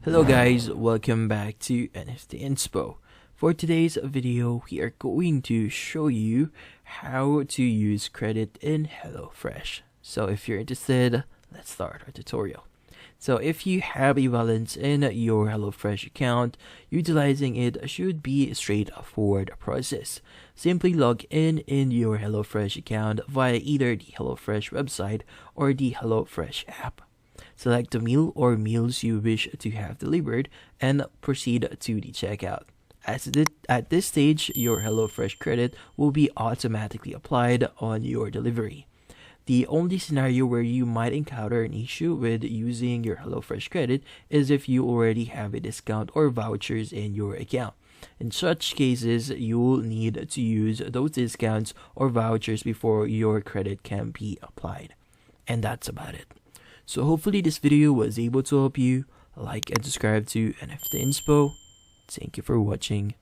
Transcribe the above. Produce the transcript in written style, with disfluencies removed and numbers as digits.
Hello guys, welcome back to NFT Inspo. For today's video, we are going to show you how to use credit in HelloFresh. So if you're interested, let's start our tutorial. So if you have a balance in your HelloFresh account, utilizing it should be a straightforward process. Simply log in your HelloFresh account via either the HelloFresh website or the HelloFresh app. Select the meal or meals you wish to have delivered and proceed to the checkout. At this stage, your HelloFresh credit will be automatically applied on your delivery. The only scenario where you might encounter an issue with using your HelloFresh credit is if you already have a discount or vouchers in your account. In such cases, you'll need to use those discounts or vouchers before your credit can be applied. And that's about it. So hopefully this video was able to help you. Like and subscribe to NFT Inspo. Thank you for watching.